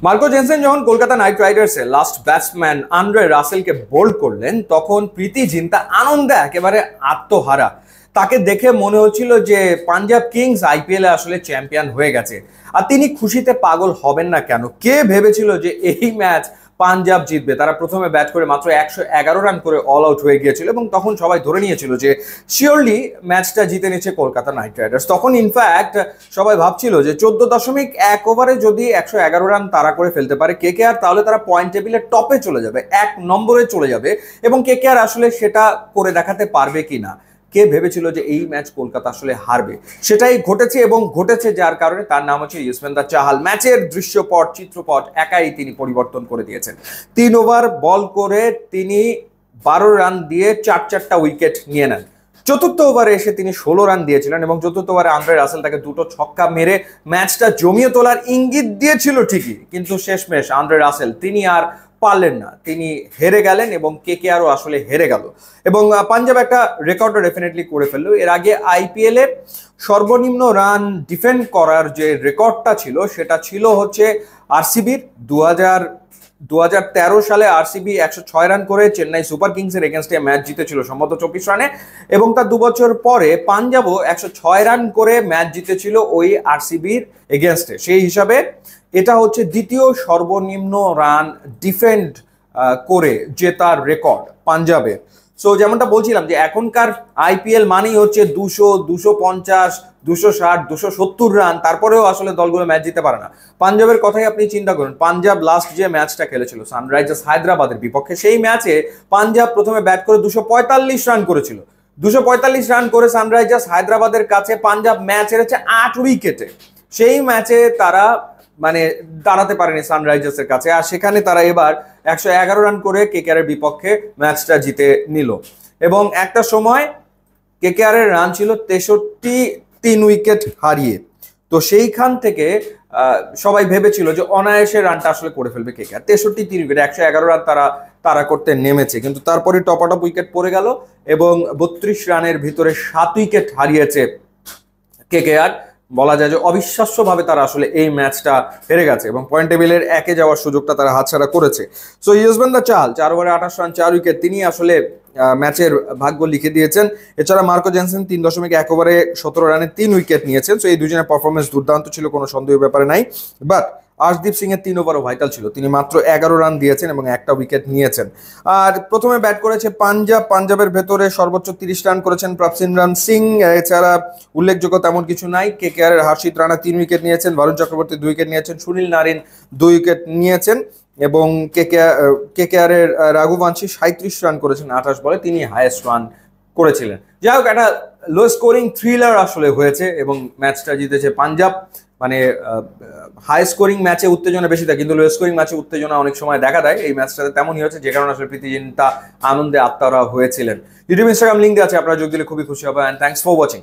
Marco Jansen যখন Kolkata Knight রাইডার্সের last batsman Andre রাসেলকে বোল্ড করলেন, তখন প্রীতি জিন্তা আনন্দে একেবারে আত্মহারা। তাকে দেখে মনে হচ্ছিল যে পাঞ্জাব কিংস আইপিএল এ আসলে চ্যাম্পিয়ন হয়ে গেছে। আর তিনি খুশিতে পাগল হবেন না কেন? কে ভেবেছিল যে এই ম্যাচ পাঞ্জাব জিতবে? তারা প্রথমে ব্যাট করে মাত্র 111 রান করে অল আউট হয়ে গিয়েছিল এবং তখন সবাই ধরে নিয়েছিল যে শিওরলি ম্যাচটা জিতে নিচ্ছে কলকাতা নাইট রাইডার্স। তখন ইনফ্যাক্ট সবাই ভাবছিল যে 14.1 ওভারে যদি 111 রান তারা করে ফেলতে পারে কেকেআর, তাহলে তারা পয়েন্ট টেবিলের টপে চলে যাবে, 1 নম্বরে চলে যাবে। এবং কেকেআর আসলে সেটা করে দেখাতে পারবে কিনা, কে ভেবেছিল যে এই ম্যাচ কলকাতা আসলে হারবে? সেটাই ঘটেছে এবং ঘটেছে, যার কারণে তার নাম হচ্ছে ইউজবেন্দ্র চাহাল। ম্যাচের দৃশ্যপট চিত্রপট একাই তিনি পরিবর্তন করে দিয়েছেন। 3 ওভার বল করে তিনি 12 রান দিয়ে 4টা উইকেট নিয়ে নেন। চতুর্থ ওভারে এসে তিনি 16 রান দিয়েছিলেন এবং চতুর্থ ওভারে আন্দ্রে রাসেল তাকে 2টো ছক্কা মেরে ম্যাচটা জমিয়ে তোলার ইঙ্গিত দিয়েছিল ঠিকই, কিন্তু শেষমেশ আন্দ্রে রাসেল তিনি আর পারলেন না, তিনি হেরে গেলেন এবং কেকেআরও আসলে হেরে গেল। এবং পাঞ্জাব একটা রেকর্ডও ডেফিনেটলি করে ফেললো। এর আগে আইপিএল এ সর্বনিম্ন রান ডিফেন্ড করার যে রেকর্ডটা ছিল সেটা ছিল হচ্ছে আরসিবির। 2013 সালে আরসিবি 106 রান করে চেন্নাই সুপার কিংসের এগেনস্টে ম্যাচ জিতেছিল সম্ভবত 24 রানে, এবং তার 2 বছর পরে পাঞ্জাবও 106 রান করে ম্যাচ জিতেছিল ওই আরসিবির এগেনস্টে। সেই হিসাবে এটা হচ্ছে দ্বিতীয় সর্বনিম্ন রান ডিফেন্ড করে জেতার রেকর্ড পাঞ্জাবের। সো যেমনটা বলছিলাম যে এখনকার আইপিএল মানেই হচ্ছে 200, 250, 260, 270 রান, তারপরেও আসলে দলগুলো ম্যাচ জিতে পারে না। পাঞ্জাবের কথাই আপনি চিন্তা করুন, পাঞ্জাব লাস্ট যে ম্যাচটা খেলেছিল সানরাইজার্স হায়দ্রাবাদের বিপক্ষে, সেই ম্যাচে পাঞ্জাব প্রথমে ব্যাট করে 245 রান করেছিল। 245 রান করে সানরাইজার্স হায়দ্রাবাদের কাছে পাঞ্জাব ম্যাচ হেরেছে 8 উইকেটে। সেই ম্যাচে তারা মানে দাঁড়াতে পারেনি সানরাইজার্সের কাছে, আর সেখানে তারা এবার 111 রান করে কেকেআর এর বিপক্ষে ম্যাচটা জিতে নিল। এবং একটা সময় কেকেআর এর রান ছিল 63, 3 উইকেট হারিয়ে। তো সেইখান থেকে সবাই ভেবেছিল যে অনায়াসে রানটা আসলে করে ফেলবে কেকেআর। 63, 3 উইকেট, 111 রান তারা করতে নেমেছে, কিন্তু তারপরে টপ উইকেট পড়ে গেল এবং 32 রানের ভিতরে 7 উইকেট হারিয়েছে কেকেআর। বলা যায় যে অবিশ্বাস্যভাবে তারা আসলে এই ম্যাচটা হেরে গেছে এবং পয়েন্ট টেবিলের 1-এ যাওয়ার সুযোগটা তারা হাতছাড়া করেছে। সো ইউজবেন্দ্র চাহাল 4 ওভারে 28 রান 4 উইকেট, তিনি আসলে ম্যাচের ভাগ্য লিখে দিয়েছেন। এছাড়া মার্কো জেনসেন 3.1 ওভারে 17 রানে 3 উইকেট নিয়েছেন। সো এই দুজনের পারফরমেন্স দুর্দান্ত ছিল, কোনো সন্দেহের ব্যাপারে নাই। বাট আর্শদীপ সিং এর 3 ওভারও ভাইটাল ছিল, তিনি মাত্র 11 রান দিয়েছেন এবং 1টা উইকেট নিয়েছেন। আর প্রথমে ব্যাট করেছে পাঞ্জাবের ভেতরে সর্বোচ্চ 30 রান করেছেন প্রভসিমরন সিং। এছাড়া উল্লেখযোগ্য তেমন কিছু নাই। কেকেআর এর হর্ষিত রানা 3 উইকেট নিয়েছেন, বরুণ চক্রবর্তী 2 উইকেট নিয়েছেন, সুনীল নারিন 2 উইকেট নিয়েছেন এবং কেকেআর এর রাঘুবংশী 37 রান করেছেন 28 বলে, তিনি হাইয়েস্ট রান করেছিলেন। যাই হোক, একটা লো স্কোরিং থ্রিলার আসলে হয়েছে এবং ম্যাচটা জিতেছে পাঞ্জাব। মানে হাই স্কোরিং ম্যাচে উত্তেজনা বেশি থাকে, কিন্তু লো স্কোরিং ম্যাচে উত্তেজনা অনেক সময় দেখা দেয়। এই ম্যাচটাতে তেমনই হয়েছে, যে কারণে আসলে প্রীতি জিন্তা আনন্দে আত্মারা হয়েছিলেন। ইউটিউব ইনস্টাগ্রাম লিঙ্ক আছে, আপনারা যোগ দিলে খুবই খুশি হবে। And thanks for watching.